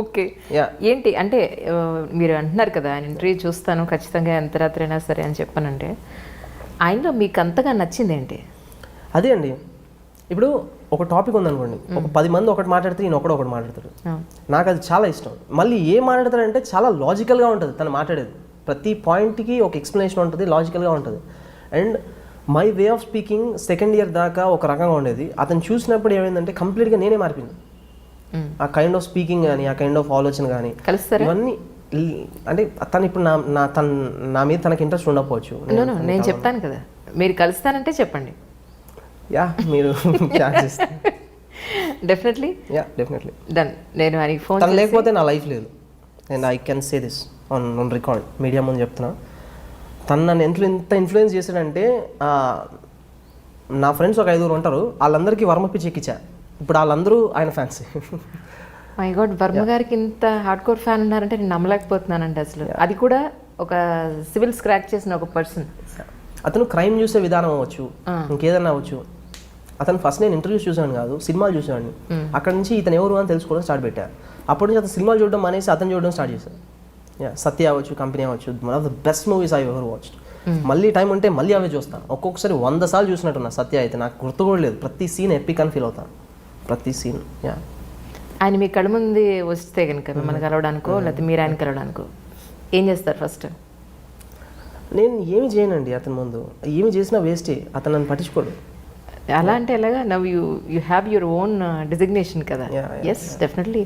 Okay. ఏంటి అంటే మీరు అంటున్నారు కదా ఆయన ఇంటర్వ్యూ చూస్తాను ఖచ్చితంగా ఎంత రాత్రి అయినా సరే అని చెప్పానంటే ఆయనలో మీకు అంతగా నచ్చింది ఏంటి? అదే అండి, ఇప్పుడు ఒక టాపిక్ ఉందనుకోండి, ఒక 10 మంది ఒకటి మాట్లాడితే ఈయన ఒకటి మాట్లాడతాడు. నాకు అది చాలా ఇష్టం. మళ్ళీ ఏం మాట్లాడతాడంటే చాలా లాజికల్గా ఉంటుంది తను మాట్లాడేది. ప్రతి పాయింట్కి ఒక ఎక్స్ప్లెనేషన్ ఉంటుంది, లాజికల్గా ఉంటుంది. And my way of speaking second year దాకా ఒక రకంగా ఉండేది. అతను చూసినప్పుడు ఏమైందంటే కంప్లీట్గా నేనే మారిపోయింది. ఆ కైండ్ ఆఫ్ స్పీకింగ్ కానీ, ఆ కైండ్ ఆఫ్ ఆలోచన కానీ, ఇవన్నీ అంటే తను ఇప్పుడు నా మీద తనకి ఇంట్రెస్ట్ ఉండకపోవచ్చు. నేను చెప్తాను కదా, మీరు కలుస్తానంటే చెప్పండి. యా, మీరు డెఫినెట్లీ డన్. నేను ఆయనకి ఫోన్ తను లేకపోతే నా లైఫ్ లేదు. And I can say this on record, media ముందు చెప్తున్నా. తను నన్ను ఎంత ఇన్ఫ్లుయెన్స్ చేశాడంటే, నా ఫ్రెండ్స్ ఒక 5 ఉంటారు, వాళ్ళందరికీ వర్మ పిచ్చి ఎక్కించా. ఇప్పుడు వాళ్ళందరూ ఆయన ఫ్యాన్స్. మై గాడ్, వర్మ గారికి ఇంత హార్డ్ కోర్ ఫ్యాన్ ఉన్నారంటే నేను నమ్మలేకపోతున్నానండి అసలు. అది కూడా ఒక సివిల్ స్క్రాచ్ చేసిన ఒక పర్సన్. అతను క్రైమ్ చూసే విధానం అవ్వచ్చు, ఇంకేదన్నా అవ్వచ్చు. అతను ఫస్ట్ నేను ఇంటర్వ్యూస్ చూసాను కాదు, సినిమాలు చూసాను. అక్కడ నుంచి ఇతను ఎవరు అని తెలుసుకోవడం స్టార్ట్ పెట్టాను. అప్పటి నుంచి అతను సినిమాలు చూడడం అనేసి అతను చూడడం స్టార్ట్ చేశాను. సత్య అవ్వచ్చు, కంపెనీ అవ్వచ్చు, one of the best movies I ever watched. మళ్ళీ టైం ఉంటే మళ్ళీ అవే చూస్తాను. ఒక్కొక్కసారి 100 సార్లు చూసినట్టున్నా. సత్య అయితే నాకు గుర్తు కూడా లేదు. ప్రతి సీన్ ఎపిక్ అని ఫీల్ అవుతాను, ప్రతి సీన్. ఆయన మీ కళ్ళ ముందు వస్తే కనుక మిమ్మల్ని కలవడానికో లేకపోతే మీరు ఆయన కలవడానికో ఏం చేస్తారు ఫస్ట్? నేను ఏమి చేయనండి అతని ముందు. ఏమి చేసినా వేస్టే, అతను నన్ను పట్టించుకోడు. అలా అంటే ఎలాగా? Now you have your own designation కదా. Yes, definitely.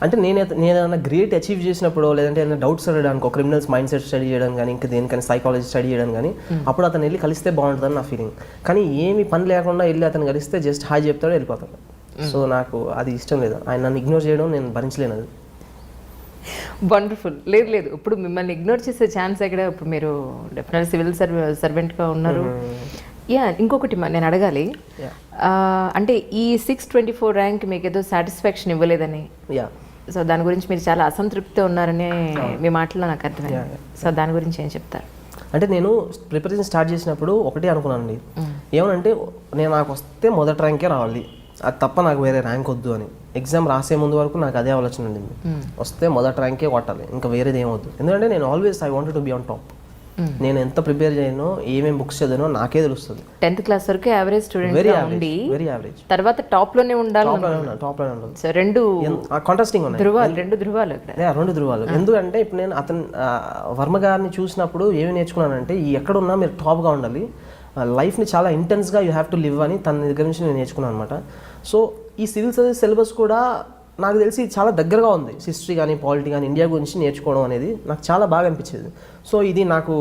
అంటే నేను ఏదైనా గ్రేట్ అచీవ్ చేసినప్పుడు, లేదంటే ఏదైనా డౌట్స్ అడగడానికి, ఒక క్రిమినల్స్ మైండ్ సెట్ స్టడీ చేయడం కానీ, ఇంకా దేనికని సైకాలజీ స్టడీ చేయడం కానీ, అప్పుడు అతను వెళ్ళి కలిస్తే బాగుంటుందని నా ఫీలింగ్. కానీ ఏమి పని లేకుండా వెళ్ళి అతను కలిస్తే జస్ట్ హాయ్ చెప్తాడు, వెళ్ళిపోతాడు. సో నాకు అది ఇష్టం లేదు. ఆయన నన్ను ఇగ్నోర్ చేయడం నేను భరించలేను. అది వండర్ఫుల్. లేదు, ఇప్పుడు మిమ్మల్ని ఇగ్నోర్ చేసే ఛాన్స్ ఎక్కడ? ఇప్పుడు మీరు డెఫినెట్లీ సివిల్ సర్వెంట్గా ఉన్నారు. ఇంకొకటి నేను అడగాలి, అంటే ఈ 624 ర్యాంక్ మీకు ఏదో సాటిస్ఫాక్షన్ ఇవ్వలేదని, సో దాని గురించి మీరు చాలా అసంతృప్తితో ఉన్నారని మీ మాటల్లో నాకు అర్థమైంది. సో దాని గురించి ఏం చెప్తారు? అంటే నేను ప్రిపరేషన్ స్టార్ట్ చేసినప్పుడు ఒకటే అనుకున్నానండి, ఏమనంటే నాకు వస్తే మొదటి ర్యాంకే రావాలి, అది తప్ప నాకు వేరే ర్యాంక్ వద్దు అని. ఎగ్జామ్ రాసే ముందు వరకు నాకు అదే ఆలోచన ఉండింది, వస్తే మొదటి ర్యాంకే కొట్టాలి, ఇంకా వేరేది ఏమొద్దు. ఎందుకంటే నేను always I wanted to be on top. నేను ఎంత ప్రిపేర్ చేయనో, ఏమేమి బుక్స్ చదివానో నాకే తెలుస్తుంది. 10th క్లాస్ వరకు యావరేజ్ స్టూడెంట్, వెరీ యావరేజ్. తర్వాత టాప్ లోనే ఉండాలి. సో రెండు కాంట్రాస్టింగ్ ఉన్నాయి, రెండు ధృవాలు. ఎందుకంటే ఇప్పుడు నేను వర్మ గారిని చూసినప్పుడు ఏమి నేర్చుకున్నానంటే, ఎక్కడున్నా మీరు టాప్గా ఉండాలి, లైఫ్ని చాలా ఇంటెన్స్గా యూ హ్యావ్ టు లివ్ అని తన దగ్గర నుంచి నేను నేర్చుకున్నాను అనమాట. సో ఈ సివిల్ సర్వీస్ సిలబస్ కూడా నాకు తెలిసి చాలా దగ్గరగా ఉంది. హిస్టరీ కానీ, పాలిటీ కానీ, ఇండియా గురించి నేర్చుకోవడం అనేది నాకు చాలా బాగా అనిపించేది. సో ఇది నాకు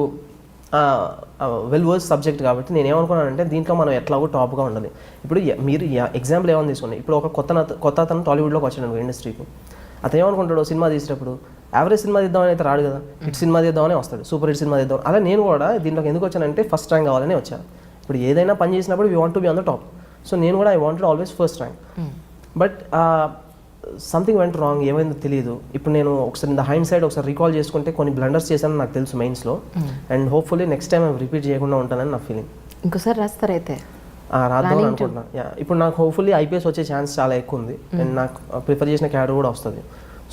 వెల్ వర్స్ సబ్జెక్ట్ కాబట్టి నేను ఏమనుకున్నానంటే, దీంట్లో మనం ఎట్లాగో టాప్గా ఉండాలి. ఇప్పుడు మీరు ఎగ్జాంపుల్ ఏమని తీసుకోండి, ఇప్పుడు ఒక కొత్త అతను టాలీవుడ్లోకి వచ్చాడు ఇండస్ట్రీకి. అతను ఏమనుకుంటాడు, సినిమా తీసేటప్పుడు యావరేజ్ సినిమా తీద్దామని అయితే రాడు కదా, హిట్ సినిమా తీద్దామని వస్తాడు, సూపర్ హిట్ సినిమా తీద్దాం. అలా నేను కూడా దీంట్లోకి ఎందుకు వచ్చానంటే, ఫస్ట్ ర్యాంక్ కావాలని వచ్చాను. ఇప్పుడు ఏదైనా పని చేసినప్పుడు we want to be on the top. So నేను కూడా I wanted always first rank. But something went wrong, ఏమైందో తెలియదు. ఇప్పుడు నేను ఒకసారి ఇన్ ద హైండ్ సైడ్ ఒకసారి రీకాల్ చేసుకుంటే కొన్ని బ్లండర్స్ చేశానని నాకు తెలుసు మెయిన్స్లో. And hopefully next time repeat చేయకుండా ఉంటానని నా ఫీలింగ్. ఇంకోసారి రాస్తారైతే రాద్దాం అనుకుంటున్నా. ఇప్పుడు నాకు హోప్ఫుల్లీ ఐపీఎస్ వచ్చే ఛాన్స్ చాలా ఎక్కువ ఉంది. అండ్ నాకు ప్రిఫర్ చేసిన క్యాడర్ కూడా వస్తుంది.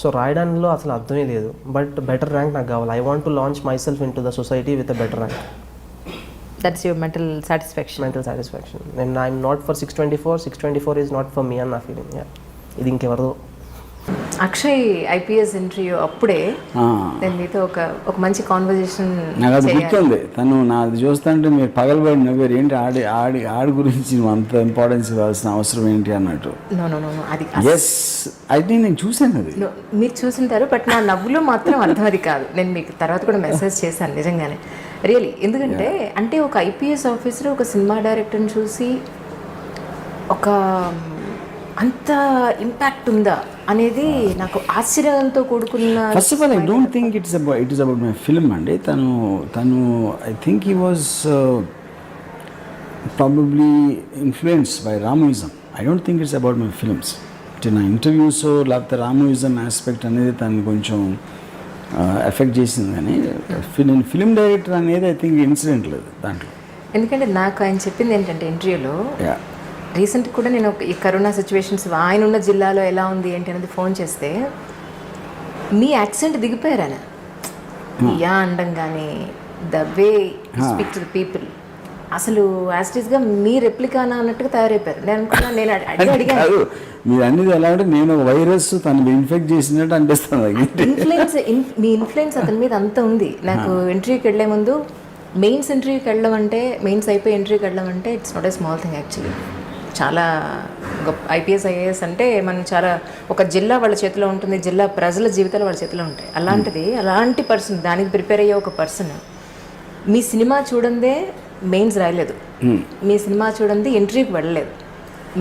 సో రాయడానిలో అసలు అర్థమే లేదు. బట్ బెటర్ ర్యాంక్ నాకు కావాలి. I want to launch my self in to the society with a better rank. That's your mental satisfaction. And I'm not for 624. 624 is not for me అని నా feeling. ఇది ఇంకెవరదో. Akshay IPS interview అప్పుడే నేను మీతో ఒక మంచి కాన్వర్జేషన్ నాకు అది గుర్తుంది. తను నాది చూస్తుంటే మీరు పగలబడి నవ్వారు, ఏంటి ఆడి గురించి అంత ఇంపార్టెన్స్ ఇవ్వాల్సిన అవసరం ఏంటి అన్నట్టు. అది ఎస్, అయితే నేను చూశాను. అది మీరు చూసింటారు, బట్ నా నవ్వులో మాత్రం అర్థం అది కాదు. నేను మీకు తర్వాత కూడా మెసేజ్ చేశాను నిజంగానే, రియలీ. ఎందుకంటే అంటే ఒక ఐపీఎస్ ఆఫీసర్ ఒక సినిమా డైరెక్టర్ని చూసి ఒక అంత ఇంపాక్ట్ ఉందా అనేది నాకు ఆశ్చర్యంతో కూడుకున్న. First of all I don't think it is about my film అండి. తను I think he was probably influenced by రామోయిజం. I don't think it's about my films. నా ఇంటర్వ్యూస్ లేకపోతే రామోయిజం ఆస్పెక్ట్ అనేది తను కొంచెం ఎఫెక్ట్ చేసింది. కానీ నేను ఫిల్మ్ డైరెక్టర్ అనేది ఐ థింక్ ఇన్సిడెంట్ లేదు దాంట్లో. ఎందుకంటే నాకు ఆయన చెప్పింది ఏంటంటే ఇంటర్వ్యూలో, రీసెంట్ కూడా నేను ఈ కరోనా సిచ్యువేషన్స్ ఆయన ఉన్న జిల్లాలో ఎలా ఉంది ఏంటి అనేది ఫోన్ చేస్తే మీ యాక్సెంట్ దిగిపోయారు ఆయన యా అండం కానీ the way speak to the people అసలు యాస్టీస్గా మీ రెప్లికానా అన్నట్టుగా తయారైపోయారు. నేను అనుకున్నా, నేను అడిగాను కాదు మీరు అన్నిది ఎలా అంటే నేను ఒక వైరస్ తను ఇన్ఫెక్ట్ చేసినట్టు అనిపిస్తుంది. ఇన్ఫ్లుయెన్స్ మీ ఇన్ఫ్లుయెన్స్ అతని మీద అంత ఉంది. నాకు ఇంటర్వ్యూకి వెళ్ళే ముందు మెయిన్స్ ఇంటర్వ్యూకి వెళ్ళడం అంటే, మెయిన్స్ అయిపోయి ఇంటర్వ్యూకి వెళ్ళడం అంటే it's not a small thing actually. చాలా గొప్ప ఐపీఎస్ ఐఏఎస్ అంటే మనం చాలా ఒక జిల్లా వాళ్ళ చేతిలో ఉంటుంది, జిల్లా ప్రజల జీవితాలు వాళ్ళ చేతిలో ఉంటాయి. అలాంటిది అలాంటి పర్సన్ దానికి ప్రిపేర్ అయ్యే ఒక పర్సన్ మీ సినిమా చూడందే మెయిన్స్ రాయలేదు, మీ సినిమా చూడండి ఇంటర్వ్యూకి వెళ్ళలేదు,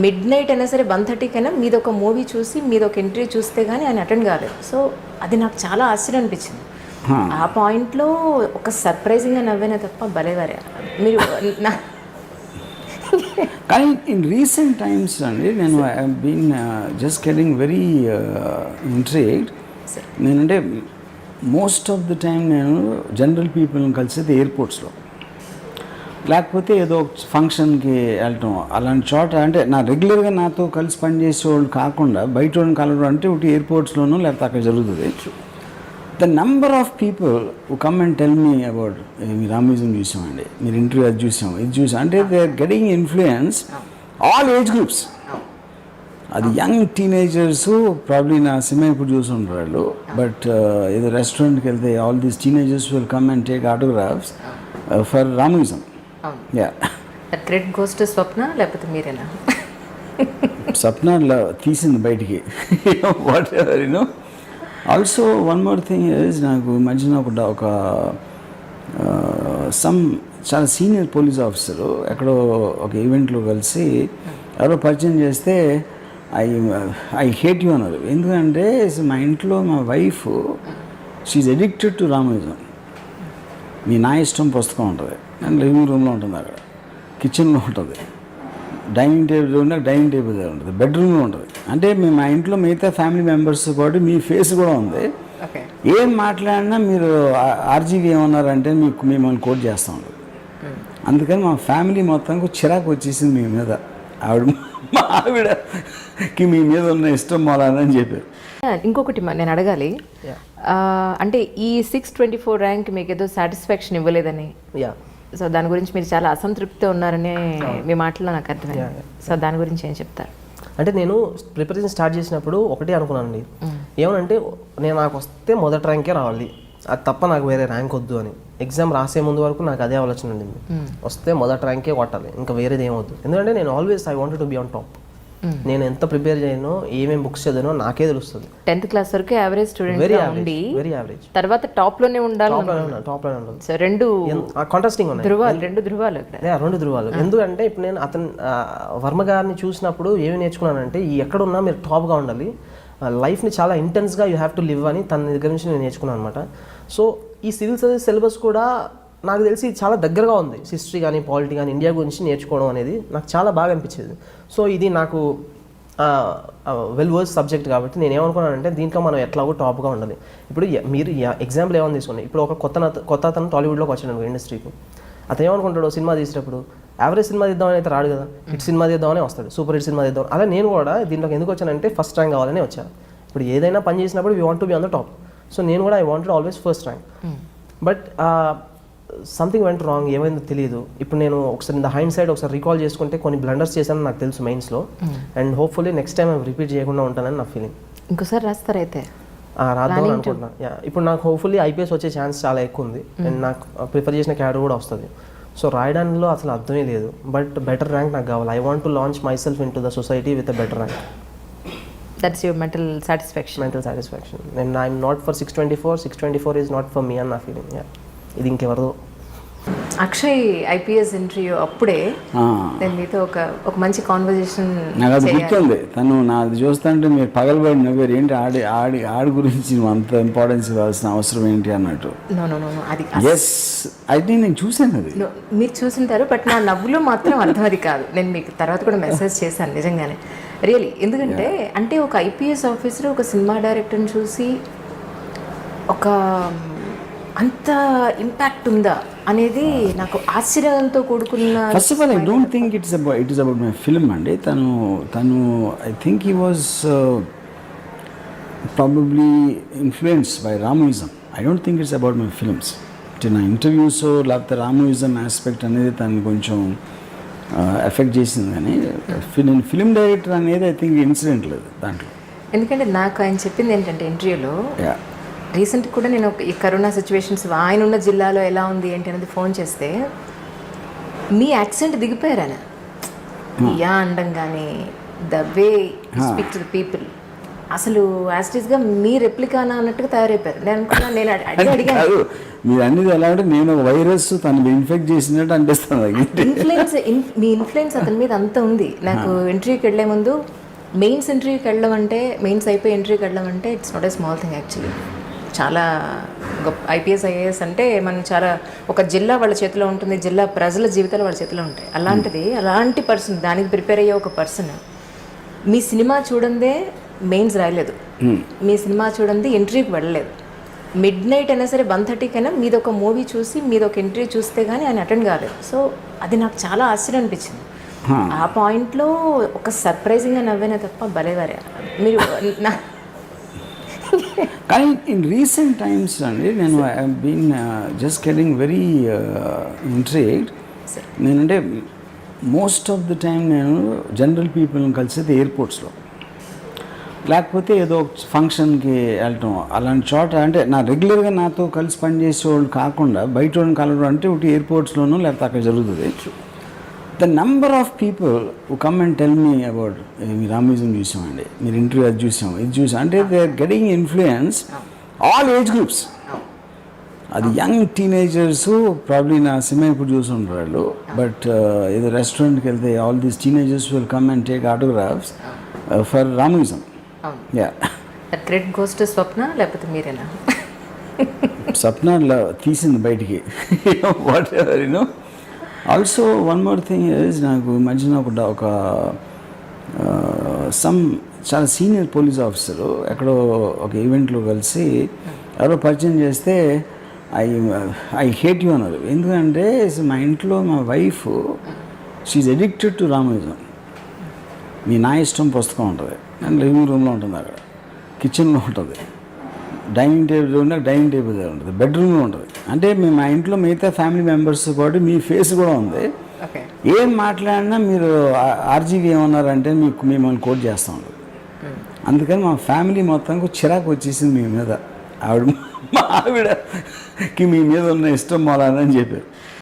మిడ్ నైట్ అయినా సరే 1:30 అయినా మీది ఒక మూవీ చూసి మీది ఒక ఇంటర్వ్యూ చూస్తే కానీ ఆయన అటెండ్ కాలేదు. సో అది నాకు చాలా ఆశ్చర్యం అనిపించింది. ఆ పాయింట్లో ఒక సర్ప్రైజింగ్గా నవ్వేనే తప్ప భలేవారే మీరు. కానీ ఇన్ రీసెంట్ టైమ్స్ అండి నేను been just getting very intrigued. నేనంటే మోస్ట్ ఆఫ్ ది టైం నేను జనరల్ పీపుల్ని కలిసేది ఎయిర్పోర్ట్స్లో, లేకపోతే ఏదో ఫంక్షన్కి వెళ్ళటం అలాంటి చోట. అంటే నా రెగ్యులర్గా నాతో కలిసి పనిచేసే వాళ్ళు కాకుండా బయట వాళ్ళని కలవడం అంటే ఒకటి ఎయిర్పోర్ట్స్లోనూ లేకపోతే అక్కడ జరుగుతుంది. The number of people who come and tell me about me రామ్యూజియం చూసామండి, మీరు ఇంటర్వ్యూ అది చూసాం ఇది చూసాం అంటే they are getting influence all age groups. అది యంగ్ టీనేజర్స్ ప్రాబ్లీ నా సినిమా ఇప్పుడు చూసుంటారు వాళ్ళు, బట్ ఏదో రెస్టారెంట్కి వెళ్తే all these teenagers will come and take autographs for రామ్యూజియం. Yeah credit goes to Swapna లేకపోతే మీరేనా? స్వప్న తీసింది బయటికి whatever you know. Also one more thing is నాకు మధ్యన ఒక సమ్ చాలా సీనియర్ పోలీస్ ఆఫీసరు ఎక్కడో ఒక ఈవెంట్లో కలిసి ఎవరో పరిచయం చేస్తే ఐ హేట్ యూ అన్నారు. ఎందుకంటే మా ఇంట్లో మా వైఫ్ షీఈ్ అడిక్టెడ్ టు రామ్యూజియం. మీ నా ఇష్టం పుస్తకం ఉంటుంది, అండ్ లివింగ్ రూమ్లో ఉంటుంది, అక్కడ కిచెన్లో ఉంటుంది, డైనింగ్ టేబుల్ ఉన్న డైనింగ్ టేబుల్ దగ్గర ఉంటుంది, బెడ్రూమ్లో ఉంటుంది. అంటే మేము మా ఇంట్లో మిగతా ఫ్యామిలీ మెంబర్స్ పాటు మీ ఫేస్ కూడా ఉంది. ఏం మాట్లాడినా మీరు ఆర్జీవి ఏమన్నారంటే మిమ్మల్ని కోట్ చేస్తూ ఉంటుంది. అందుకని మా ఫ్యామిలీ మొత్తానికి చిరాకు వచ్చేసింది మీ మీద. మా ఆవిడకి మీ మీద ఉన్న ఇష్టం మొలని చెప్పారు. ఇంకొకటి నేను అడగాలి, అంటే ఈ 624 ర్యాంక్ మీకు ఏదో సాటిస్ఫాక్షన్ ఇవ్వలేదని, సో దాని గురించి మీరు చాలా అసంతృప్తితో ఉన్నారని మీ మాటల్లో నాకు అర్థమైంది. సో దాని గురించి ఏం చెప్తారు? అంటే నేను ప్రిపరేషన్ స్టార్ట్ చేసినప్పుడు ఒకటే అనుకున్నానండి, ఏమనంటే నాకు వస్తే మొదటి ర్యాంకే రావాలి, అది తప్ప నాకు వేరే ర్యాంక్ వద్దు అని. ఎగ్జామ్ రాసే ముందు వరకు నాకు అదే ఆలోచన ఉండింది, వస్తే మొదటి ర్యాంకే కొట్టాలి, ఇంకా వేరేది ఏమొద్దు. ఎందుకంటే నేను always I wanted to be on top. నేను ఎంత ప్రిపేర్ చేయనో, ఏమేమి బుక్స్ చదివానో నాకే తెలుస్తుంది. 10th క్లాస్ వరకు యావరేజ్ స్టూడెంట్, వెరీ యావరేజ్, తర్వాత టాప్ లోనే ఉండాలి. సో రెండు కాంట్రాస్టింగ్ ఉన్నాయి, రెండు ధృవాలు. ఎందుకంటే ఇప్పుడు నేను వర్మ గారిని చూసినప్పుడు ఏమి నేర్చుకున్నానంటే, ఈ ఎక్కడున్నా మీరు టాప్గా ఉండాలి, లైఫ్ని చాలా ఇంటెన్స్గా యూ హ్యావ్ టు లివ్ అని తన దగ్గర నుంచి నేను నేర్చుకున్నాను అనమాట. సో ఈ సివిల్ సర్వీస్ సిలబస్ కూడా నాకు తెలిసి చాలా దగ్గరగా ఉంది. హిస్టరీ కానీ పాలిటీ కానీ ఇండియా గురించి నేర్చుకోవడం అనేది నాకు చాలా బాగా అనిపించేది. సో ఇది నాకు వెల్ వర్స్ సబ్జెక్ట్ కాబట్టి నేను ఏమనుకున్నానంటే, దీంట్లో మనం ఎట్లాగో టాప్గా ఉండాలి. ఇప్పుడు మీరు ఎగ్జాంపుల్ ఏమని తీసుకోండి, ఇప్పుడు ఒక కొత్త అతను టాలీవుడ్లోకి వచ్చాడు ఇండస్ట్రీకి. అతను ఏమనుకుంటాడు, సినిమా తీసేటప్పుడు యావరేజ్ సినిమా తీద్దామని అయితే రాడు కదా, హిట్ సినిమా తీద్దామని వస్తాడు, సూపర్ హిట్ సినిమా తీద్దాం. అలా నేను కూడా దీంట్లోకి ఎందుకు వచ్చానంటే ఫస్ట్ ర్యాంక్ కావాలని వచ్చాను. ఇప్పుడు ఏదైనా పని చేసినప్పుడు we want to be on the top. So నేను కూడా I wanted always first rank. But something went wrong, ఏమైందో తెలియదు. ఇప్పుడు నేను ఒకసారి ఇన్ ద హైండ్ సైడ్ ఒకసారి రీకాల్ చేసుకుంటే కొన్ని బ్లండర్స్ చేశానని నాకు తెలుసు మెయిన్స్లో, and hopefully next time repeat చేయకుండా ఉంటానని నా ఫీలింగ్. ఇంకోసారి రాస్తారైతే రాద్దాం అనుకుంటున్నా. ఇప్పుడు నాకు హోప్ఫుల్లీ ఐపీఎస్ వచ్చే ఛాన్స్ చాలా ఎక్కువ ఉంది, అండ్ నాకు ప్రిఫర్ చేసిన క్యాడర్ కూడా వస్తుంది. సో రాయడానిలో అసలు అర్థమే లేదు, బట్ బెటర్ ర్యాంక్ నాకు కావాలి. I want to launch my self in to the society with a better rank. That's your mental satisfaction. And I'm not for 624 is not for me అని నా feeling. ఇది ఇంకెవరిదో. Akshay IPS interview అప్పుడే నేను మీతో ఒక మంచి కాన్వర్జేషన్ నాకు అది గుర్తుంది. తను నాది చూస్తుంటే మీరు పగలబడి నవ్వారు, ఏంటి ఆడి గురించి నువ్వు అంత ఇంపార్టెన్స్ ఇవ్వాల్సిన అవసరం ఏంటి అన్నట్టు. అది ఎస్ అయితే నేను చూసాను, అది మీరు చూసింటారు, బట్ నా నవ్వులో మాత్రం అర్థం అది కాదు. నేను మీకు తర్వాత కూడా మెసేజ్ చేశాను నిజంగానే, రియలీ. ఎందుకంటే అంటే ఒక ఐపీఎస్ ఆఫీసర్ ఒక సినిమా డైరెక్టర్ని చూసి ఒక అంత ఇంపాక్ట్ ఉందా అనేది నాకు ఆశ్చర్యంతో కూడుకున్న. First of all I don't think it is about my film అండి. తను I think he was probably influenced by Ramoism. I don't think it's about my films. నా ఇంటర్వ్యూస్ లేకపోతే రామోయిజం ఆస్పెక్ట్ అనేది తను కొంచెం ఎఫెక్ట్ చేసింది కానీ నేను ఫిలిం డైరెక్టర్ అనేది ఐ థింక్ ఇన్సిడెంట్ లేదు దాంట్లో. ఎందుకంటే నాకు ఆయన చెప్పింది ఏంటంటే ఇంటర్వ్యూలో, యా రీసెంట్ కూడా నేను ఈ కరోనా సిచ్యువేషన్స్ ఆయన ఉన్న జిల్లాలో ఎలా ఉంది ఏంటి అనేది ఫోన్ చేస్తే మీ యాక్సెంట్ దిగిపోయారు ఆయన. యా అండం కానీ the way speak to the people అసలు యాస్టీస్గా మీ రెప్లికానా అన్నట్టుగా తయారైపోయారు. నేను అనుకున్నా, నేను అడిగాను మీరు అన్నిది ఎలా అంటే నేను ఒక వైరస్ తను ఇన్ఫెక్ట్ చేసినట్టు అనిపిస్తుంది. ఇన్ఫ్లుయెన్స్ మీ ఇన్ఫ్లుయెన్స్ అతని మీద అంత ఉంది. నాకు ఇంటర్వ్యూకి వెళ్ళే ముందు మెయిన్స్ ఇంటర్వ్యూకి వెళ్ళడం అంటే, మెయిన్స్ అయిపోయి ఇంటర్వ్యూకి వెళ్ళడం అంటే it's not a small thing actually. చాలా గొప్ప ఐపీఎస్ ఐఏఎస్ అంటే మనం చాలా ఒక జిల్లా వాళ్ళ చేతిలో ఉంటుంది, జిల్లా ప్రజల జీవితాలు వాళ్ళ చేతిలో ఉంటాయి. అలాంటిది అలాంటి పర్సన్, దానికి ప్రిపేర్ అయ్యే ఒక పర్సన్ మీ సినిమా చూడందే మెయిన్స్ రాయలేదు, మీ సినిమా చూడండి ఇంటర్వ్యూకి వెళ్ళలేదు, మిడ్ నైట్ అయినా సరే 1:30 అయినా మీది ఒక మూవీ చూసి మీది ఒక ఇంటర్వ్యూ చూస్తే కానీ ఆయన అటెండ్ కాలేదు. సో అది నాకు చాలా ఆశ్చర్యం అనిపించింది. ఆ పాయింట్లో ఒక సర్ప్రైజింగ్గా నవ్వేనే తప్ప భలేవారే మీరు. కానీ ఇన్ రీసెంట్ టైమ్స్ అండి నేను బీన్ జస్ట్ గెటింగ్ వెరీ ఇంట్రిగ్డ్. నేనంటే మోస్ట్ ఆఫ్ ది టైం నేను జనరల్ పీపుల్ని కలిసేది ఎయిర్పోర్ట్స్లో, లేకపోతే ఏదో ఫంక్షన్కి వెళ్ళటం అలాంటి చోట. అంటే నా రెగ్యులర్గా నాతో కలిసి పనిచేసే వాళ్ళు కాకుండా బయట వాళ్ళని కలవడం అంటే ఒకటి ఎయిర్పోర్ట్స్లోనూ లేకపోతే అక్కడ జరుగుతుంది. The number of people who come and tell me about me రామోయిజం చూసామండి, మీరు ఇంటర్వ్యూ అది చూసాం ఇది చూసాం అంటే they are getting influence all age groups. అది యంగ్ టీనేజర్స్ ప్రాబ్లీ నా సినిమా ఇప్పుడు చూసుంటారు వాళ్ళు, బట్ ఏదో రెస్టారెంట్కి వెళ్తే all these teenagers will come and take autographs for రామోయిజం. Yeah that credit goes to Swapna లేకపోతే మీరేనా? స్వప్న తీసింది బయటికి. Whatever you know. Also one more thing is నాకు మధ్యన ఒక సమ్ చాలా సీనియర్ పోలీస్ ఆఫీసరు ఎక్కడో ఒక ఈవెంట్లో కలిసి ఎవరో పరిచయం చేస్తే ఐ హేట్ యూ అన్నారు. ఎందుకంటే మా ఇంట్లో మా వైఫ్ షీఈ్ అడిక్టెడ్ టు రామోయిజం. మీ నా ఇష్టం పుస్తకం ఉంటుంది, అండ్ లివింగ్ రూమ్లో ఉంటుంది, అక్కడ కిచెన్లో ఉంటుంది, డైనింగ్ టేబుల్ ఉన్న డైనింగ్ టేబుల్ దగ్గర ఉంటుంది, బెడ్రూమ్లో ఉంటుంది. అంటే మేము మా ఇంట్లో మిగతా ఫ్యామిలీ మెంబర్స్ పాటు మీ ఫేస్ కూడా ఉంది. ఏం మాట్లాడినా మీరు ఆర్జీవి ఏమన్నారంటే మిమ్మల్ని కోట్ చేస్తూ ఉంటుంది. అందుకని మా ఫ్యామిలీ మొత్తానికి చిరాకు వచ్చేసింది మీ మీద. మా ఆవిడకి మీ మీద ఉన్న ఇష్టం మొలని చెప్పారు.